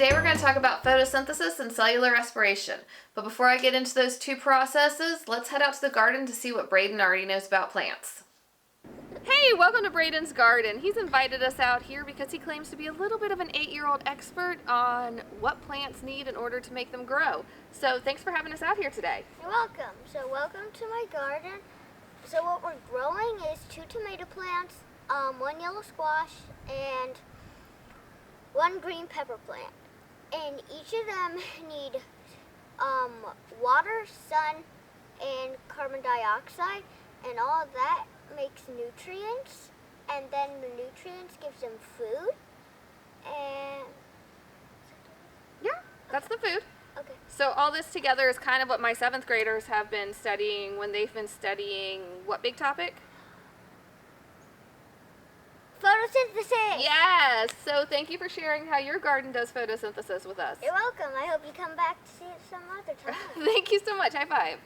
Today we're going to talk about photosynthesis and cellular respiration. But before I get into those two processes, let's head out to the garden to see what Braden already knows about plants. Hey, welcome to Braden's garden. He's invited us out here because he claims to be a little bit of an 8-year-old expert on what plants need in order to make them grow. So thanks for having us out here today. You're welcome. So welcome to my garden. So what we're growing is 2 tomato plants, 1 yellow squash, and 1 green pepper plant. And each of them need water, sun, and carbon dioxide, and all of that makes nutrients, and then the nutrients gives them food. And yeah, that's the food. Okay. So all this together is kind of what my 7th graders have been studying when they've been studying what big topic? Photosynthesis! Yes! So thank you for sharing how your garden does photosynthesis with us. You're welcome. I hope you come back to see it some other time. Thank you so much. High five.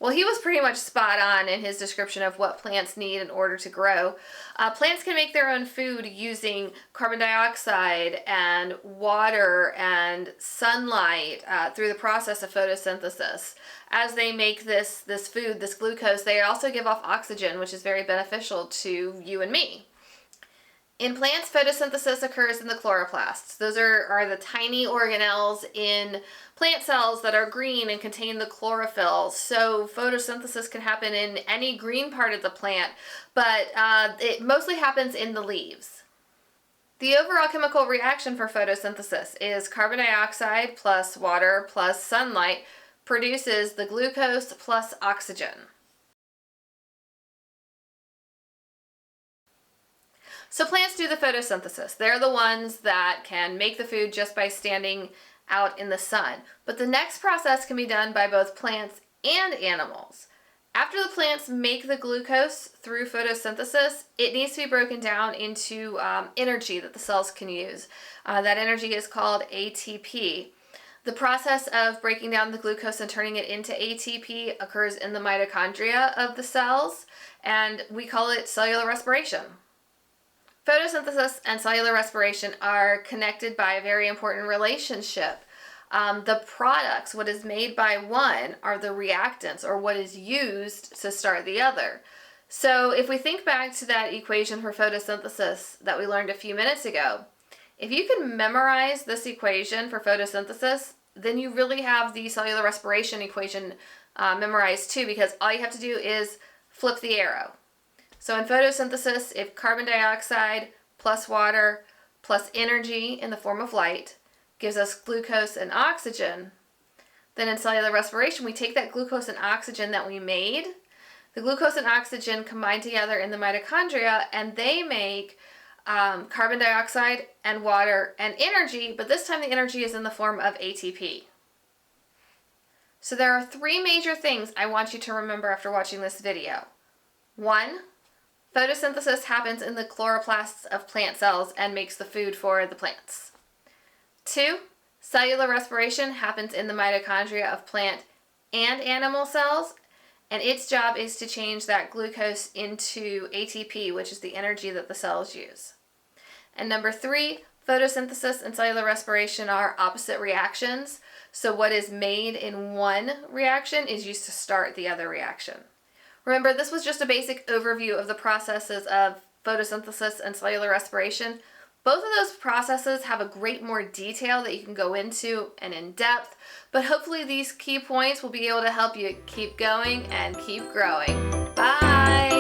Well, he was pretty much spot on in his description of what plants need in order to grow. Plants can make their own food using carbon dioxide and water and sunlight through the process of photosynthesis. As they make this food, this glucose, they also give off oxygen, which is very beneficial to you and me. In plants, photosynthesis occurs in the chloroplasts. Those are the tiny organelles in plant cells that are green and contain the chlorophyll. So photosynthesis can happen in any green part of the plant, but it mostly happens in the leaves. The overall chemical reaction for photosynthesis is carbon dioxide plus water plus sunlight produces the glucose plus oxygen. So plants do the photosynthesis. They're the ones that can make the food just by standing out in the sun. But the next process can be done by both plants and animals. After the plants make the glucose through photosynthesis, it needs to be broken down into energy that the cells can use. That energy is called ATP. The process of breaking down the glucose and turning it into ATP occurs in the mitochondria of the cells, and we call it cellular respiration. Photosynthesis and cellular respiration are connected by a very important relationship. The products, what is made by one, are the reactants, or what is used to start the other. So if we think back to that equation for photosynthesis that we learned a few minutes ago, if you can memorize this equation for photosynthesis, then you really have the cellular respiration equation memorized too, because all you have to do is flip the arrow. So in photosynthesis, if carbon dioxide plus water plus energy in the form of light gives us glucose and oxygen, then in cellular respiration, we take that glucose and oxygen that we made, the glucose and oxygen combine together in the mitochondria, and they make carbon dioxide and water and energy, but this time the energy is in the form of ATP. So there are 3 major things I want you to remember after watching this video. 1, photosynthesis happens in the chloroplasts of plant cells and makes the food for the plants. 2, cellular respiration happens in the mitochondria of plant and animal cells, and its job is to change that glucose into ATP, which is the energy that the cells use. And number 3, photosynthesis and cellular respiration are opposite reactions. So what is made in one reaction is used to start the other reaction. Remember, this was just a basic overview of the processes of photosynthesis and cellular respiration. Both of those processes have a great more detail that you can go into and in depth, but hopefully these key points will be able to help you keep going and keep growing. Bye!